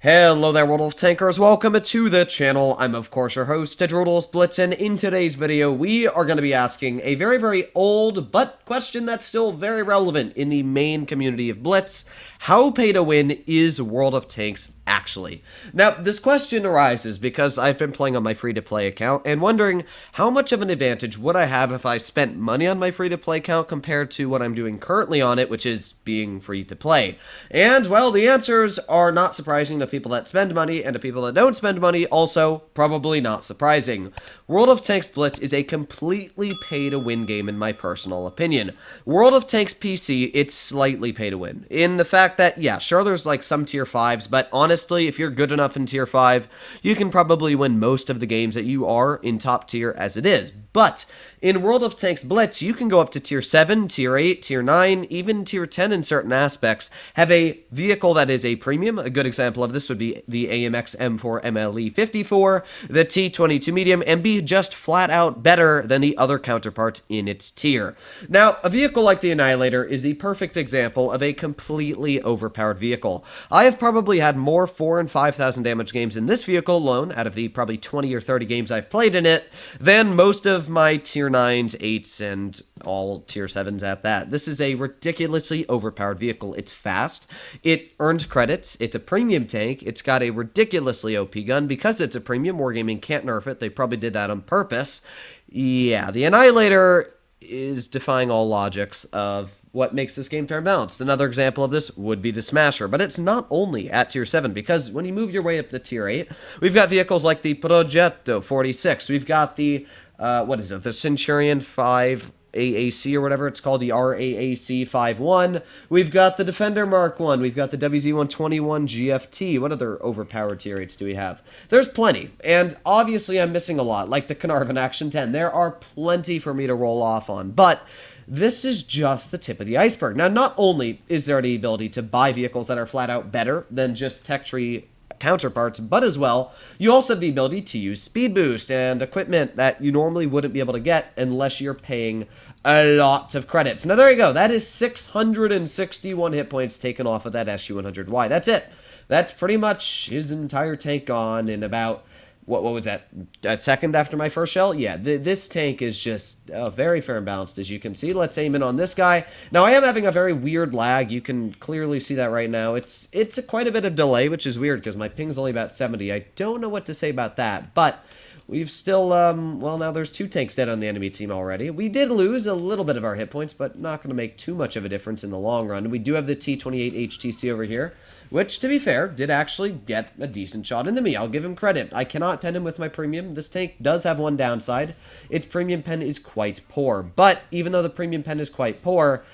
Hello there, World of Tankers. Welcome to the channel. I'm, of course, your host, World of Blitz, and in today's video, we are going to be asking a very old, but question that's still very relevant in the main community of Blitz. How pay-to-win is World of Tanks actually? Now, this question arises because I've been playing on my free-to-play account and wondering how much of an advantage would I have if I spent money on my free-to-play account compared to what I'm doing currently on it, which is being free-to-play. And, well, the answers are not surprising to people that spend money, and to people that don't spend money, also probably not surprising. World of Tanks Blitz is a completely pay-to-win game in my personal opinion. World of Tanks PC, it's slightly pay-to-win, in the fact that, yeah, sure, there's like some tier 5s, but honestly, if you're good enough in tier 5, you can probably win most of the games that you are in top tier as it is. But in World of Tanks Blitz, you can go up to tier 7, tier 8, tier 9, even tier 10 in certain aspects, have a vehicle that is a premium. A good example of this would be the AMX M4 MLE 54, the T22 medium, and be just flat out better than the other counterparts in its tier. Now, a vehicle like the Annihilator is the perfect example of a completely overpowered vehicle. I have probably had more 4,000 and 5,000 damage games in this vehicle alone, out of the probably 20 or 30 games I've played in it, than most of my tier 9s, 8s, and all tier 7s at that. This is a ridiculously overpowered vehicle. It's fast, it earns credits, it's a premium tank, it's got a ridiculously OP gun. Because it's a premium, Wargaming can't nerf it. They probably did that on purpose. Yeah, the Annihilator is defying all logics of what makes this game fair and balanced. Another example of this would be the Smasher, but it's not only at tier 7, because when you move your way up to tier 8, we've got vehicles like the Progetto 46, we've got the, the Centurion 5 AAC or whatever it's called, the RAAC 51. We've got the Defender Mark 1. We've got the WZ-121 GFT. What other overpowered tier 8s do we have? There's plenty, and obviously I'm missing a lot, like the Carnarvon Action 10. There are plenty for me to roll off on, but this is just the tip of the iceberg. Now, not only is there the ability to buy vehicles that are flat out better than just tech tree counterparts, but as well, you also have the ability to use speed boost and equipment that you normally wouldn't be able to get unless you're paying a lot of credits. Now, there you go. That is 661 hit points taken off of that SU-100Y. That's it. That's pretty much his entire tank gone in about, what was that, a second after my first shell? Yeah, this tank is just very fair and balanced, as you can see. Let's aim in on this guy. Now, I am having a very weird lag. You can clearly see that right now. It's quite a bit of delay, which is weird, because my ping's only about 70. I don't know what to say about that, but we've still, well, now there's 2 tanks dead on the enemy team already. We did lose a little bit of our hit points, but not going to make too much of a difference in the long run. We do have the T28 HTC over here, which, to be fair, did actually get a decent shot into me. I'll give him credit. I cannot pen him with my premium. This tank does have one downside. Its premium pen is quite poor. But even though the premium pen is quite poor,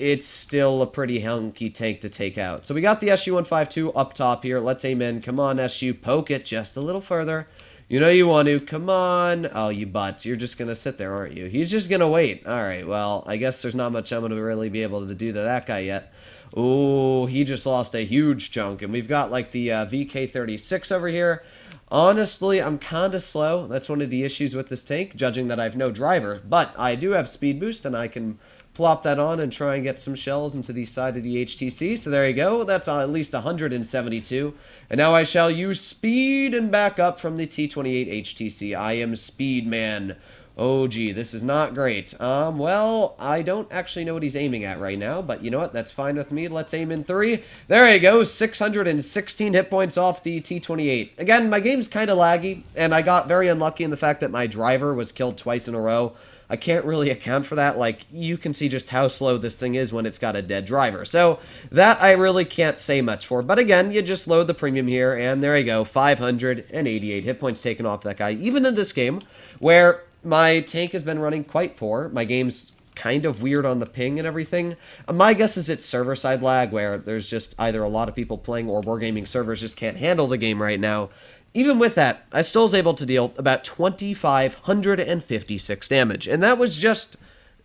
it's still a pretty hunky tank to take out. So we got the SU-152 up top here. Let's aim in. Come on, SU. Poke it just a little further. You know you want to. Come on. Oh, you butts. You're just going to sit there, aren't you? He's just going to wait. All right, well, I guess there's not much I'm going to really be able to do to that guy yet. Oh, he just lost a huge chunk. And we've got like the VK36 over here. Honestly, I'm kind of slow. That's one of the issues with this tank, judging that I have no driver. But I do have speed boost, and I can plop that on and try and get some shells into the side of the HTC. So there you go. That's at least 172. And now I shall use speed and back up from the T28 HTC. I am Speed Man. Oh, gee, this is not great. Well, I don't actually know what he's aiming at right now, but you know what? That's fine with me. Let's aim in 3. There you go, 616 hit points off the T28. Again, my game's kind of laggy, and I got very unlucky in the fact that my driver was killed twice in a row. I can't really account for that. Like, you can see just how slow this thing is when it's got a dead driver. So, that I really can't say much for. But again, you just load the premium here, and there you go, 588 hit points taken off that guy. Even in this game, where my tank has been running quite poor. My game's kind of weird on the ping and everything. My guess is it's server-side lag, where there's just either a lot of people playing or Wargaming servers just can't handle the game right now. Even with that, I still was able to deal about 2,556 damage. And that was just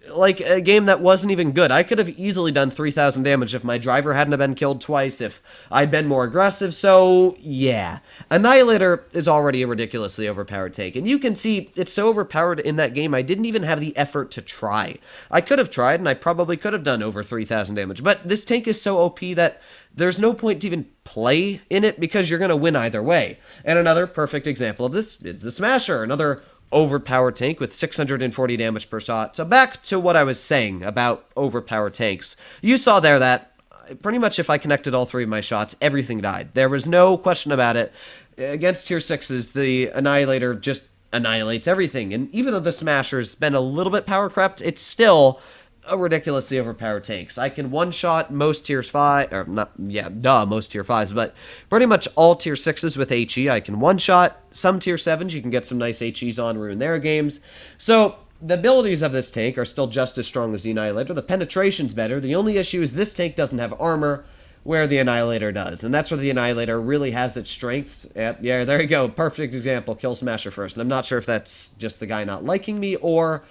like a game that wasn't even good. I could have easily done 3,000 damage if my driver hadn't have been killed twice, if I'd been more aggressive. So yeah, Annihilator is already a ridiculously overpowered tank, and you can see it's so overpowered in that game I didn't even have the effort to try. I could have tried, and I probably could have done over 3,000 damage, but this tank is so OP that there's no point to even play in it because you're going to win either way. And another perfect example of this is the Smasher, another overpowered tank with 640 damage per shot. So back to what I was saying about overpowered tanks. You saw there that pretty much if I connected all three of my shots, everything died. There was no question about it. Against tier 6s, the Annihilator just annihilates everything. And even though the Smasher's been a little bit power crept, it's still a ridiculously overpowered tanks. I can one-shot most tiers 5, or not, yeah, most tier 5s, but pretty much all tier 6s with HE. I can one-shot some tier 7s. You can get some nice HEs on, ruin their games. So the abilities of this tank are still just as strong as the Annihilator. The penetration's better. The only issue is this tank doesn't have armor, where the Annihilator does. And that's where the Annihilator really has its strengths. Yep, yeah, there you go. Perfect example. Kill Smasher first. And I'm not sure if that's just the guy not liking me or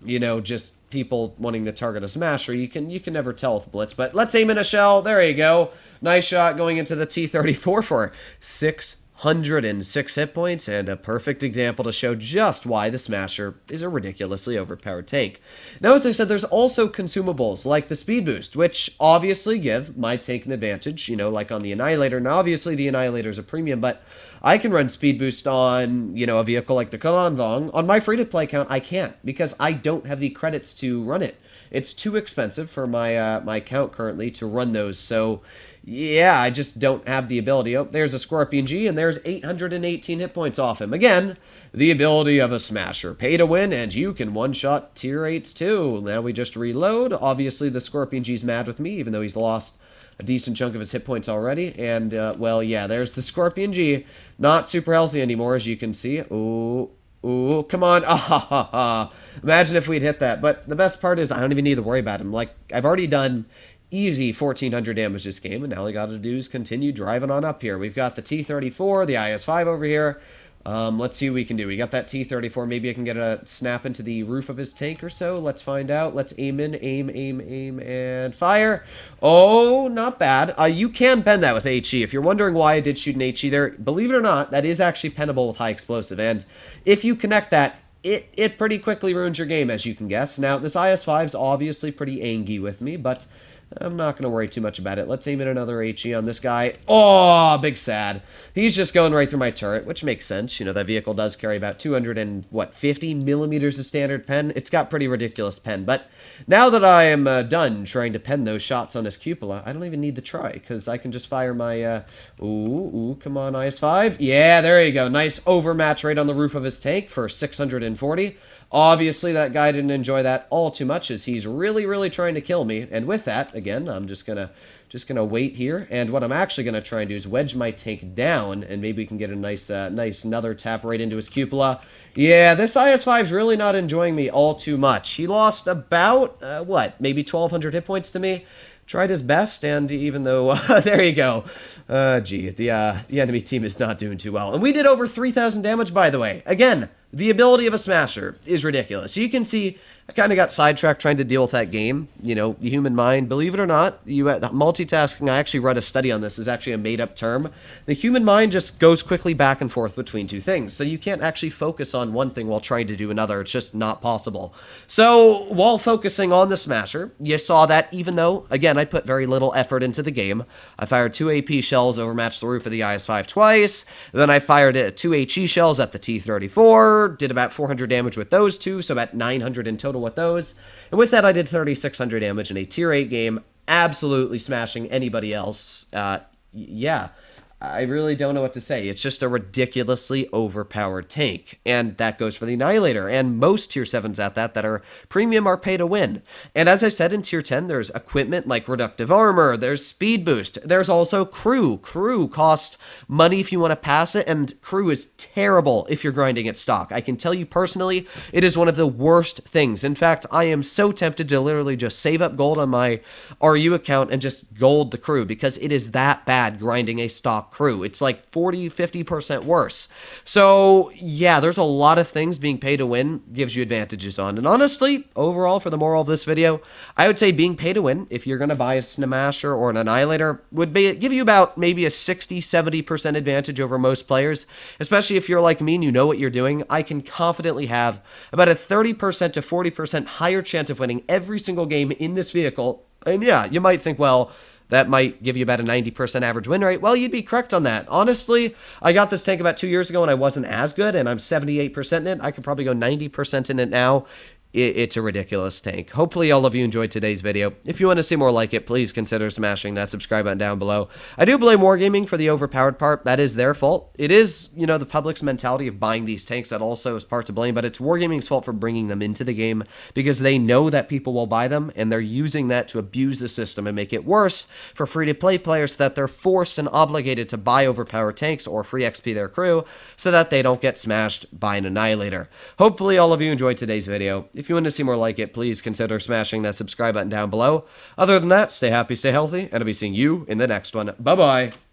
you know, just people wanting to target a Smasher. You can never tell with Blitz, but let's aim in a shell. There you go. Nice shot going into the T-34 for 606 hit points, and a perfect example to show just why the Smasher is a ridiculously overpowered tank. Now, as I said, there's also consumables like the speed boost, which obviously give my tank an advantage, you know, like on the Annihilator. Now, obviously, the Annihilator is a premium, but I can run speed boost on, you know, a vehicle like the Kananvong. On my free-to-play account, I can't because I don't have the credits to run it. It's too expensive for my my account currently to run those, so yeah, I just don't have the ability. Oh, there's a Scorpion G, and there's 818 hit points off him. Again, the ability of a Smasher. Pay to win, and you can one-shot tier 8s too. Now we just reload. Obviously, the Scorpion G's mad with me, even though he's lost a decent chunk of his hit points already. And, well, yeah, there's the Scorpion G. Not super healthy anymore, as you can see. Ooh, ooh, come on. Ah, ha, ha, ha. Imagine if we'd hit that. But the best part is I don't even need to worry about him. Like, I've already done easy 1,400 damage this game, and now all I gotta do is continue driving on up here. We've got the T-34, the IS-5 over here. Let's see what we can do. We got that T-34. Maybe I can get a snap into the roof of his tank or so. Let's find out. Let's aim in. Aim, and fire. Oh, not bad. You can pen that with HE. If you're wondering why I did shoot an HE there, believe it or not, that is actually pennable with high explosive. And if you connect that, it pretty quickly ruins your game, as you can guess. Now, this IS-5 is obviously pretty angry with me, but I'm not going to worry too much about it. Let's aim in another HE on this guy. Oh, big sad. He's just going right through my turret, which makes sense. You know, that vehicle does carry about 250 millimeters of standard pen. It's got pretty ridiculous pen. But now that I am done trying to pen those shots on his cupola, I don't even need to try, because I can just fire my, ooh, come on, IS-5. Yeah, there you go. Nice overmatch right on the roof of his tank for 640. Obviously, that guy didn't enjoy that all too much, as he's really, really trying to kill me. And with that, again, I'm just gonna wait here. And what I'm actually gonna try and do is wedge my tank down, and maybe we can get a nice another tap right into his cupola. Yeah, this IS-5's really not enjoying me all too much. He lost about what, maybe 1,200 hit points to me. Tried his best, and even though there you go, gee, the enemy team is not doing too well. And we did over 3,000 damage, by the way. Again, the ability of a Smasher is ridiculous. You can see I kind of got sidetracked trying to deal with that game. You know, the human mind, believe it or not, multitasking, I actually read a study on this, is actually a made-up term. The human mind just goes quickly back and forth between two things, so you can't actually focus on one thing while trying to do another. It's just not possible. So, while focusing on the Smasher, you saw that even though, again, I put very little effort into the game, I fired 2 AP shells, overmatched the roof of the IS-5 twice, then I fired 2 HE shells at the T-34, did about 400 damage with those two, so about 900 in total with those. And with that, I did 3,600 damage in a tier 8 game, absolutely smashing anybody else. Yeah, I really don't know what to say. It's just a ridiculously overpowered tank. And that goes for the Annihilator. And most tier 7s at that are premium are pay to win. And as I said, in tier 10, there's equipment like reductive armor, there's speed boost, there's also crew. Crew costs money if you want to pass it, and crew is terrible if you're grinding at stock. I can tell you personally, it is one of the worst things. In fact, I am so tempted to literally just save up gold on my RU account and just gold the crew, because it is that bad grinding a stock crew. It's like 40-50% worse. So yeah, there's a lot of things being pay to win gives you advantages on. And honestly, overall, for the moral of this video, I would say being pay to win, if you're going to buy a Smasher or an Annihilator, would give you about maybe a 60-70% advantage over most players, especially if you're like me and you know what you're doing. I can confidently have about a 30% to 40% higher chance of winning every single game in this vehicle. And yeah, you might think, well, that might give you about a 90% average win rate. Well, you'd be correct on that. Honestly, I got this tank about 2 years ago and I wasn't as good, and I'm 78% in it. I could probably go 90% in it now. It's a ridiculous tank. Hopefully all of you enjoyed today's video. If you want to see more like it, please consider smashing that subscribe button down below. I do blame Wargaming for the overpowered part. That is their fault. It is, the public's mentality of buying these tanks that also is part to blame, but it's Wargaming's fault for bringing them into the game because they know that people will buy them, and they're using that to abuse the system and make it worse for free-to-play players, so that they're forced and obligated to buy overpowered tanks or free XP their crew so that they don't get smashed by an Annihilator. Hopefully all of you enjoyed today's video. If you want to see more like it, please consider smashing that subscribe button down below. Other than that, stay happy, stay healthy, and I'll be seeing you in the next one. Bye-bye.